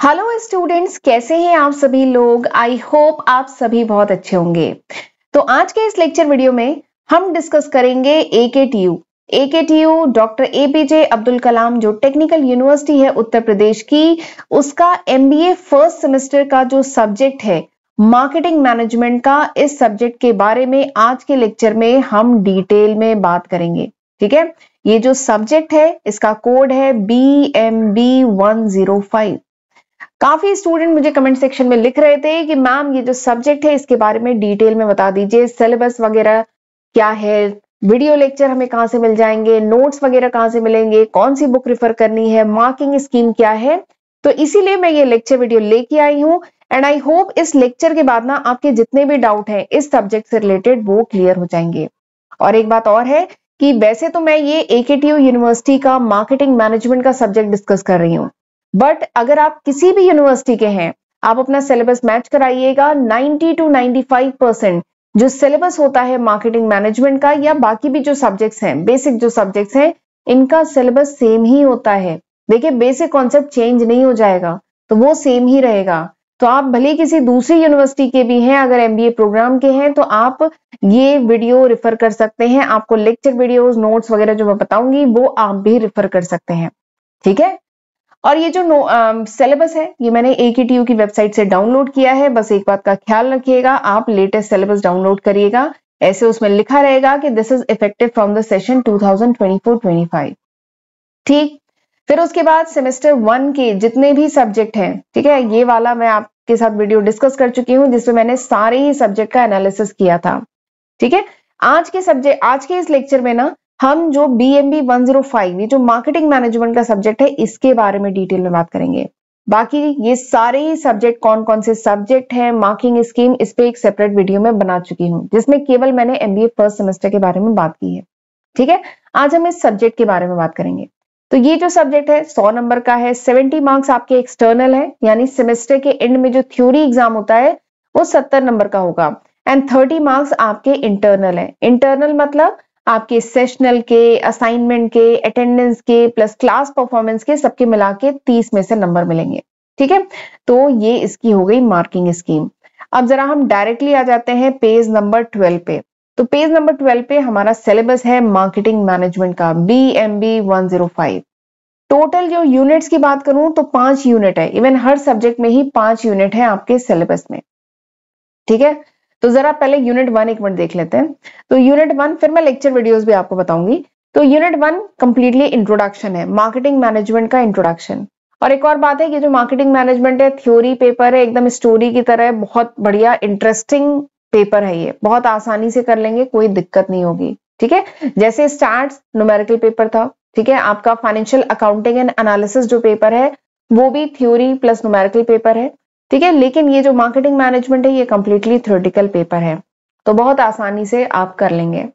Hello students, कैसे हैं आप सभी लोग। आई होप आप सभी बहुत अच्छे होंगे। तो आज के इस लेक्चर वीडियो में हम डिस्कस करेंगे AKTU doctor APJ Abdul Kalam जो टेक्निकल यूनिवर्सिटी है उत्तर प्रदेश की, उसका एमबीए फर्स्ट सेमेस्टर का जो सब्जेक्ट है मार्केटिंग मैनेजमेंट का, इस सब्जेक्ट के बारे में आज के लेक्चर में हम डिटेल में बात करेंगे। ठीक है, ये जो सब्जेक्ट है इसका कोड है BMB105। काफी स्टूडेंट मुझे कमेंट सेक्शन में लिख रहे थे कि मैम ये जो सब्जेक्ट है इसके बारे में डिटेल में बता दीजिए, सिलेबस वगैरह क्या है, वीडियो लेक्चर हमें कहां से मिल जाएंगे, नोट्स वगैरह कहां से मिलेंगे, कौन सी बुक रिफर करनी है, मार्किंग स्कीम क्या है। तो इसीलिए मैं ये लेक्चर वीडियो लेके आई हूँ एंड आई होप इस लेक्चर के बाद ना आपके जितने भी डाउट हैं इस सब्जेक्ट से रिलेटेड वो क्लियर हो जाएंगे। और एक बात और है कि वैसे तो मैं ये एकेटीयू यूनिवर्सिटी का मार्केटिंग मैनेजमेंट का सब्जेक्ट डिस्कस कर रही हूँ, बट अगर आप किसी भी यूनिवर्सिटी के हैं आप अपना सिलेबस मैच कराइएगा। 90 to 95% जो सिलेबस होता है मार्केटिंग मैनेजमेंट का या बाकी भी जो सब्जेक्ट्स हैं, बेसिक जो सब्जेक्ट्स हैं, इनका सिलेबस सेम ही होता है। देखिए, बेसिक कॉन्सेप्ट चेंज नहीं हो जाएगा, तो वो सेम ही रहेगा। तो आप भले किसी दूसरी यूनिवर्सिटी के भी हैं, अगर एमबीए प्रोग्राम के हैं तो आप ये वीडियो रेफर कर सकते हैं। आपको लेक्चर वीडियोस, नोट्स वगैरह जो मैं बताऊंगी वो आप भी रेफर कर सकते हैं। ठीक है, और ये जो सिलेबस है ये मैंने एकेटीयू की वेबसाइट से डाउनलोड किया है। बस एक बात का ख्याल रखिएगा, आप लेटेस्ट सिलेबस डाउनलोड करिएगा। ऐसे उसमें लिखा रहेगा कि this is effective from the session 2024-25। ठीक, फिर उसके बाद सेमेस्टर 1 के जितने भी सब्जेक्ट हैं, ठीक है, ये वाला मैं आपके साथ वीडियो डिस्कस कर चुकी हूँ जिसमें मैंने सारे ही सब्जेक्ट का एनालिसिस किया था। ठीक है, आज के इस लेक्चर में ना हम जो BMB105 ये जो मार्केटिंग मैनेजमेंट का सब्जेक्ट है इसके बारे में डिटेल में बात करेंगे। बाकी ये सारे ही सब्जेक्ट कौन कौन से सब्जेक्ट हैं, मार्किंग स्कीम, इस पे एक सेपरेट वीडियो में बना चुकी हूँ जिसमें केवल मैंने एमबीए फर्स्ट सेमेस्टर के बारे में बात की है। ठीक है, आज हम इस सब्जेक्ट के बारे में बात करेंगे। तो ये जो सब्जेक्ट है 100 नंबर का है। 70 मार्क्स आपके एक्सटर्नल है, यानी सेमेस्टर के एंड में जो थ्योरी एग्जाम होता है वो 70 नंबर का होगा एंड 30 मार्क्स आपके इंटरनल है। इंटरनल मतलब आपके सेशनल के, असाइनमेंट के, अटेंडेंस के प्लस क्लास परफॉर्मेंस के, सबके मिला के 30 में से नंबर मिलेंगे। ठीक है, तो ये इसकी हो गई मार्किंग स्कीम। अब जरा हम डायरेक्टली आ जाते हैं पेज नंबर 12 पे। तो पेज नंबर 12 पे हमारा सिलेबस है मार्केटिंग मैनेजमेंट का BMB105। टोटल जो यूनिट्स की बात करूं तो 5 यूनिट है। इवन हर सब्जेक्ट में ही 5 यूनिट है आपके सिलेबस में। ठीक है, तो जरा पहले यूनिट 1 एक मिनट देख लेते हैं। तो यूनिट 1 फिर मैं लेक्चर वीडियोस भी आपको बताऊंगी। तो यूनिट 1 कंप्लीटली इंट्रोडक्शन है, मार्केटिंग मैनेजमेंट का इंट्रोडक्शन। और एक और बात है कि जो मार्केटिंग मैनेजमेंट है थ्योरी पेपर है, एकदम स्टोरी की तरह, बहुत बढ़िया इंटरेस्टिंग पेपर है। ये बहुत आसानी से कर लेंगे, कोई दिक्कत नहीं होगी। ठीक है, जैसे स्टार्ट न्यूमेरिकल पेपर था, ठीक है, आपका फाइनेंशियल अकाउंटिंग एंड एनालिसिस जो पेपर है वो भी थ्योरी प्लस न्यूमेरिकल पेपर है। ठीक है, लेकिन ये जो मार्केटिंग मैनेजमेंट है ये कंप्लीटली थ्योरेटिकल पेपर है, तो बहुत आसानी से आप कर लेंगे।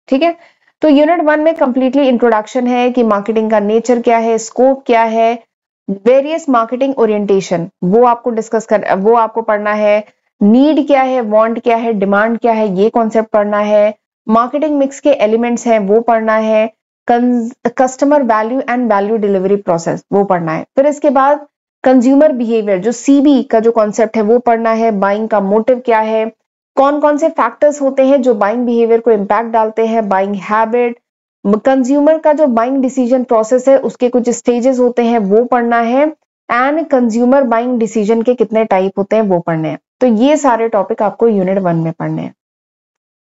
ठीक है, तो यूनिट 1 में कंप्लीटली इंट्रोडक्शन है कि मार्केटिंग का नेचर क्या है, स्कोप क्या है, वेरियस मार्केटिंग ओरिएंटेशन वो आपको पढ़ना है। नीड क्या है, वांट क्या है, डिमांड क्या है, ये कॉन्सेप्ट पढ़ना है। मार्केटिंग मिक्स के एलिमेंट्स हैं वो पढ़ना है। Customer value and value delivery process वो पढ़ना है। फिर इसके बाद कंज्यूमर बिहेवियर जो सीबी का जो कॉन्सेप्ट है वो पढ़ना है। बाइंग का मोटिव क्या है, कौन कौन से फैक्टर्स होते हैं जो बाइंग बिहेवियर को इम्पैक्ट डालते हैं, बाइंग हैबिट, कंज्यूमर का जो बाइंग डिसीजन प्रोसेस है उसके कुछ स्टेजेस होते हैं वो पढ़ना है एंड कंज्यूमर बाइंग डिसीजन के कितने टाइप होते हैं वो पढ़ने हैं। तो ये सारे टॉपिक आपको यूनिट 1 में पढ़ने हैं।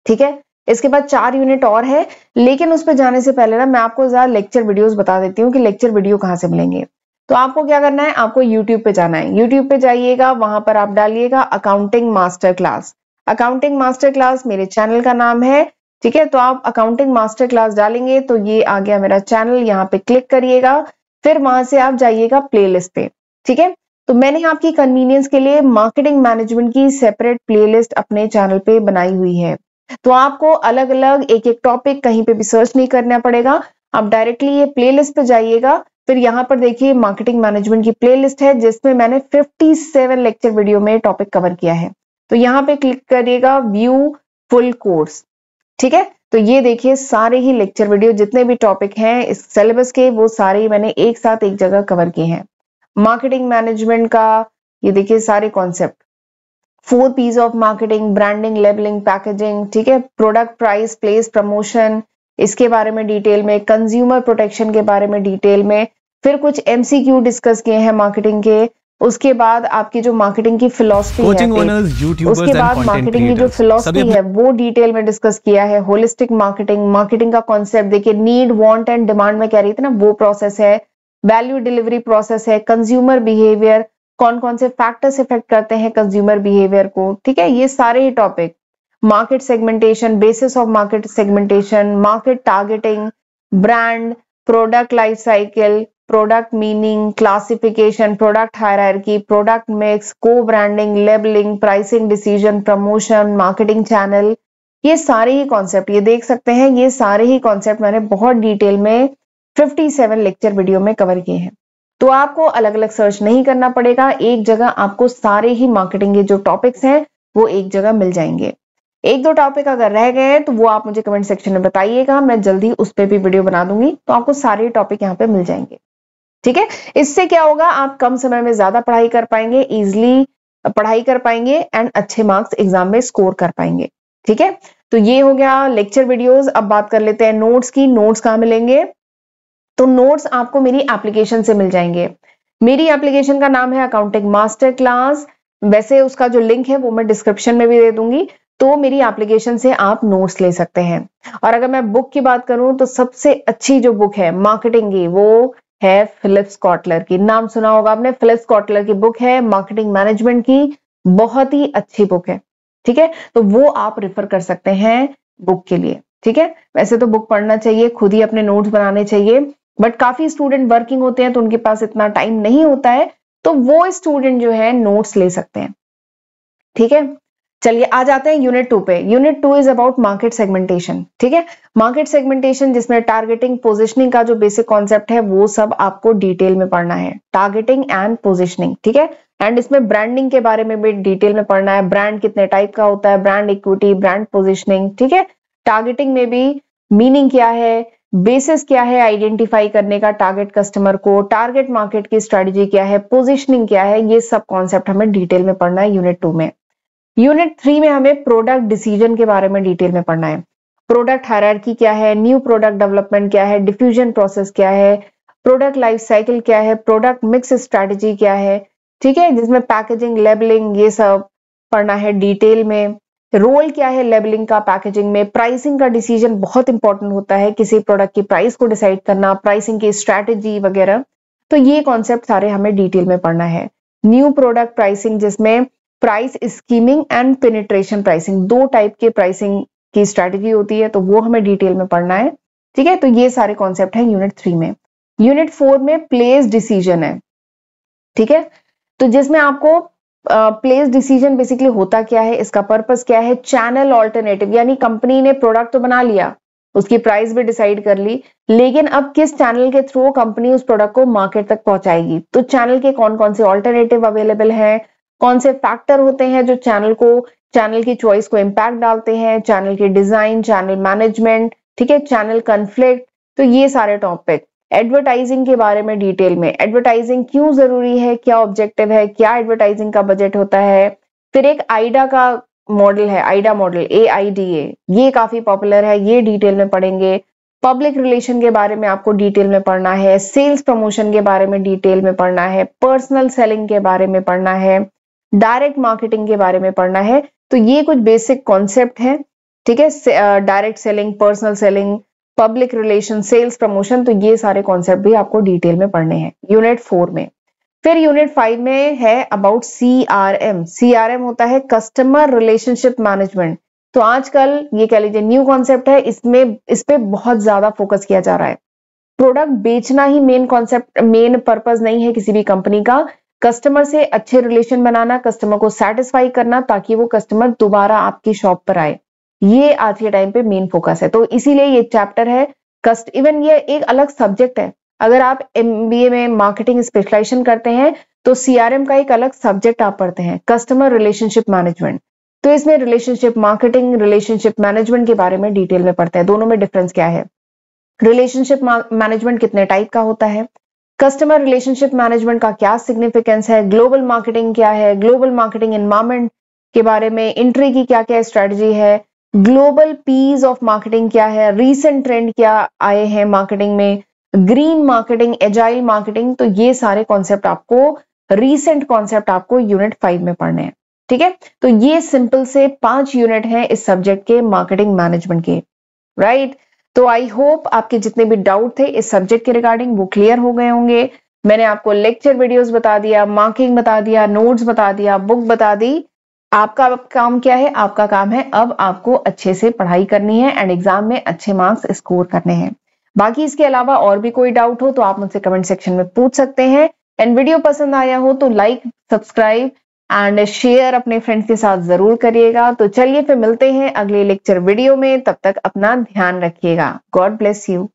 ठीक है, इसके बाद 4 यूनिट और है, लेकिन उस पर जाने से पहले ना मैं आपको जरा लेक्चर वीडियोस बता देती हूँ कि लेक्चर वीडियो कहाँ से मिलेंगे। तो आपको क्या करना है, आपको YouTube पे जाना है। YouTube पे जाइएगा, वहां पर आप डालिएगा accounting master class. Accounting master class मेरे चैनल का नाम है। ठीक है, तो आप अकाउंटिंग मास्टर क्लास डालेंगे तो ये आ गया मेरा चैनल, यहाँ पे क्लिक करिएगा। फिर वहां से आप जाइएगा प्लेलिस्ट पे। ठीक है, तो मैंने आपकी कन्वीनियंस के लिए मार्केटिंग मैनेजमेंट की सेपरेट प्लेलिस्ट अपने चैनल पे बनाई हुई है। तो आपको अलग अलग एक एक टॉपिक कहीं पे भी सर्च नहीं करना पड़ेगा, आप डायरेक्टली ये प्लेलिस्ट पे जाइएगा। फिर यहाँ पर देखिए मार्केटिंग मैनेजमेंट की प्लेलिस्ट है जिसमें मैंने 57 लेक्चर वीडियो में टॉपिक कवर किया है। तो यहाँ पे क्लिक करिएगा व्यू फुल कोर्स। ठीक है, तो ये देखिए सारे ही लेक्चर वीडियो जितने भी टॉपिक हैं इस सिलेबस के वो सारे ही मैंने एक साथ एक जगह कवर किए हैं। मार्केटिंग मैनेजमेंट का ये देखिए सारे concept, 4 P's of marketing, branding, labelling, packaging, ठीक है, प्रोडक्ट, प्राइस, प्लेस, प्रमोशन, इसके बारे में डिटेल में, कंज्यूमर प्रोटेक्शन के बारे में डिटेल में, फिर कुछ एमसीक्यू डिस्कस किए हैं मार्केटिंग के, उसके बाद आपकी जो मार्केटिंग की फिलॉसफी है, उसके बाद मार्केटिंग की जो फिलॉसफी है वो डिटेल में डिस्कस किया है, होलिस्टिक मार्केटिंग, मार्केटिंग का कॉन्सेप्ट देखिए, नीड, वांट एंड डिमांड में कह रही थी ना, वो प्रोसेस है, वैल्यू डिलीवरी प्रोसेस है, कंज्यूमर बिहेवियर, कौन कौन से फैक्टर्स इफेक्ट करते हैं कंज्यूमर बिहेवियर को, ठीक है, ये सारे ही topic, market segmentation, basis of market segmentation, market targeting, brand, product life cycle, product meaning, classification, product hierarchy, product mix, co-branding, labelling, pricing decision, promotion, marketing channel, ये सारे ही कॉन्सेप्ट, ये देख सकते हैं, ये सारे ही कॉन्सेप्ट मैंने बहुत डिटेल में 57 लेक्चर वीडियो में कवर किए हैं। तो आपको अलग अलग सर्च नहीं करना पड़ेगा, एक जगह आपको सारे ही मार्केटिंग के जो टॉपिक्स हैं वो एक जगह मिल जाएंगे। एक दो टॉपिक अगर रह गए हैं तो वो आप मुझे कमेंट सेक्शन में बताइएगा, मैं जल्दी उस पर भी वीडियो बना दूंगी, तो आपको सारे टॉपिक यहाँ पे मिल जाएंगे, ठीक है। इससे क्या होगा, आप कम समय में ज्यादा पढ़ाई कर पाएंगे, इजिली पढ़ाई कर पाएंगे एंड अच्छे मार्क्स एग्जाम में स्कोर कर पाएंगे, ठीक है। तो ये हो गया लेक्चर वीडियोस। अब बात कर लेते हैं नोट्स की। नोट्स कहाँ मिलेंगे? तो नोट्स आपको मेरी एप्लीकेशन से मिल जाएंगे। मेरी एप्लीकेशन का नाम है अकाउंटिंग मास्टर क्लास, वैसे उसका जो लिंक है वो मैं डिस्क्रिप्शन में भी दे दूंगी, तो मेरी एप्लीकेशन से आप नोट्स ले सकते हैं। और अगर मैं बुक की बात करूं तो सबसे अच्छी जो बुक है मार्केटिंग की वो है फिलिप्स कॉटलर की, नाम सुना होगा आपने, फिलिप्स कॉटलर की बुक है मार्केटिंग मैनेजमेंट की, बहुत ही अच्छी बुक है, ठीक है। तो वो आप रेफर कर सकते हैं बुक के लिए, ठीक है। वैसे तो बुक पढ़ना चाहिए, खुद ही अपने नोट्स बनाने चाहिए, बट काफी स्टूडेंट वर्किंग होते हैं तो उनके पास इतना टाइम नहीं होता है, तो वो स्टूडेंट जो है नोट्स ले सकते हैं, ठीक है। चलिए आ जाते हैं यूनिट 2 पे। Unit 2 is about market segmentation, ठीक है। मार्केट सेगमेंटेशन जिसमें टारगेटिंग, पोजिशनिंग का जो बेसिक कॉन्सेप्ट है वो सब आपको डिटेल में पढ़ना है, टारगेटिंग एंड पोजिशनिंग, ठीक है। एंड इसमें ब्रांडिंग के बारे में भी डिटेल में पढ़ना है, ब्रांड कितने टाइप का होता है, ब्रांड इक्विटी, ब्रांड पोजिशनिंग, ठीक है। टारगेटिंग में भी मीनिंग क्या है, बेसिस क्या है आइडेंटिफाई करने का टारगेट कस्टमर को, टारगेट मार्केट की स्ट्रेटजी क्या है, पोजिशनिंग क्या है, ये सब कॉन्सेप्ट हमें डिटेल में पढ़ना है यूनिट 2 में। यूनिट 3 में हमें प्रोडक्ट डिसीजन के बारे में डिटेल में पढ़ना है, प्रोडक्ट हायरार्की क्या है, न्यू प्रोडक्ट डेवलपमेंट क्या है, डिफ्यूजन प्रोसेस क्या है, प्रोडक्ट लाइफ साइकिल क्या है, प्रोडक्ट मिक्स स्ट्रेटजी क्या है, ठीक है, जिसमें पैकेजिंग, लेबलिंग, ये सब पढ़ना है डिटेल में। रोल क्या है लेबलिंग का पैकेजिंग में, प्राइसिंग का डिसीजन बहुत इंपॉर्टेंट होता है, किसी प्रोडक्ट की प्राइस को डिसाइड करना, प्राइसिंग की स्ट्रैटेजी वगैरह, तो ये कॉन्सेप्ट सारे हमें डिटेल में पढ़ना है। न्यू प्रोडक्ट प्राइसिंग जिसमें price skimming and penetration pricing, दो टाइप के प्राइसिंग की स्ट्रैटेजी होती है, तो वो हमें डिटेल में पढ़ना है, ठीक है। तो ये सारे कॉन्सेप्ट है यूनिट 3 में। यूनिट 4 में प्लेस डिसीजन है, ठीक है। तो जिसमें आपको प्लेस डिसीजन बेसिकली होता क्या है, इसका पर्पस क्या है, चैनल ऑल्टरनेटिव, यानी कंपनी ने प्रोडक्ट तो बना लिया, उसकी प्राइस भी डिसाइड कर ली, लेकिन अब किस चैनल के थ्रू कंपनी उस प्रोडक्ट को मार्केट तक पहुंचाएगी, तो चैनल के कौन कौन से ऑल्टरनेटिव अवेलेबल है, कौन से फैक्टर होते हैं जो चैनल की चॉइस को इंपैक्ट डालते हैं, चैनल की डिजाइन, चैनल मैनेजमेंट, ठीक है, चैनल कन्फ्लिक्ट, तो ये सारे टॉपिक। एडवर्टाइजिंग के बारे में डिटेल में, एडवर्टाइजिंग क्यों जरूरी है, क्या ऑब्जेक्टिव है, क्या एडवर्टाइजिंग का बजट होता है। फिर एक आइडा का मॉडल है, आइडा मॉडल, AIDA, ये काफी पॉपुलर है, ये डिटेल में पढ़ेंगे। पब्लिक रिलेशन के बारे में आपको डिटेल में पढ़ना है, सेल्स प्रमोशन के बारे में डिटेल में पढ़ना है, पर्सनल सेलिंग के बारे में पढ़ना है, डायरेक्ट मार्केटिंग के बारे में पढ़ना है। तो ये कुछ बेसिक कॉन्सेप्ट है, ठीक है, direct selling, personal selling, public relation, sales promotion, तो ये सारे कॉन्सेप्ट भी आपको डिटेल में पढ़ने हैं यूनिट 4 में। फिर यूनिट 5 में है अबाउट CRM। CRM होता है कस्टमर रिलेशनशिप मैनेजमेंट। तो आजकल ये कह लीजिए न्यू कॉन्सेप्ट है, इस पे बहुत ज्यादा फोकस किया जा रहा है। प्रोडक्ट बेचना ही मेन कॉन्सेप्ट, मेन पर्पस नहीं है किसी भी कंपनी का, कस्टमर से अच्छे रिलेशन बनाना, कस्टमर को सेटिस्फाई करना, ताकि वो कस्टमर दोबारा आपकी शॉप पर आए, ये आज के टाइम पे मेन फोकस है। तो इसीलिए ये चैप्टर है इवन ये एक अलग सब्जेक्ट है। अगर आप MBA में मार्केटिंग स्पेशलाइजेशन करते हैं तो CRM का एक अलग सब्जेक्ट आप पढ़ते हैं, कस्टमर रिलेशनशिप मैनेजमेंट। तो इसमें रिलेशनशिप मार्केटिंग, रिलेशनशिप मैनेजमेंट के बारे में डिटेल में पढ़ते हैं, दोनों में डिफरेंस क्या है, रिलेशनशिप मैनेजमेंट कितने टाइप का होता है, कस्टमर रिलेशनशिप मैनेजमेंट का क्या सिग्निफिकेंस है, ग्लोबल मार्केटिंग क्या है, ग्लोबल मार्केटिंग एनवायरमेंट के बारे में, एंट्री की क्या क्या स्ट्रेटजी है, ग्लोबल पीस ऑफ मार्केटिंग क्या है, रीसेंट ट्रेंड क्या आए हैं मार्केटिंग में, ग्रीन मार्केटिंग, एजाइल मार्केटिंग। तो ये सारे कॉन्सेप्ट आपको, रीसेंट कॉन्सेप्ट आपको यूनिट 5 में पढ़ने हैं। ठीक है, तो ये सिंपल से 5 यूनिट हैं इस सब्जेक्ट के, मार्केटिंग मैनेजमेंट के। राइट, तो आई होप आपके जितने भी डाउट थे इस सब्जेक्ट के रिगार्डिंग वो क्लियर हो गए होंगे। मैंने आपको लेक्चर वीडियोस बता दिया, मार्किंग बता दिया, नोट्स बता दिया, बुक बता दी। आपका काम क्या है? आपका काम है अब आपको अच्छे से पढ़ाई करनी है एंड एग्जाम में अच्छे मार्क्स स्कोर करने हैं। बाकी इसके अलावा और भी कोई डाउट हो तो आप मुझसे कमेंट सेक्शन में पूछ सकते हैं। एंड वीडियो पसंद आया हो तो लाइक, सब्सक्राइब एंड शेयर अपने फ्रेंड्स के साथ जरूर करिएगा। तो चलिए फिर मिलते हैं अगले लेक्चर वीडियो में, तब तक अपना ध्यान रखिएगा। God bless you.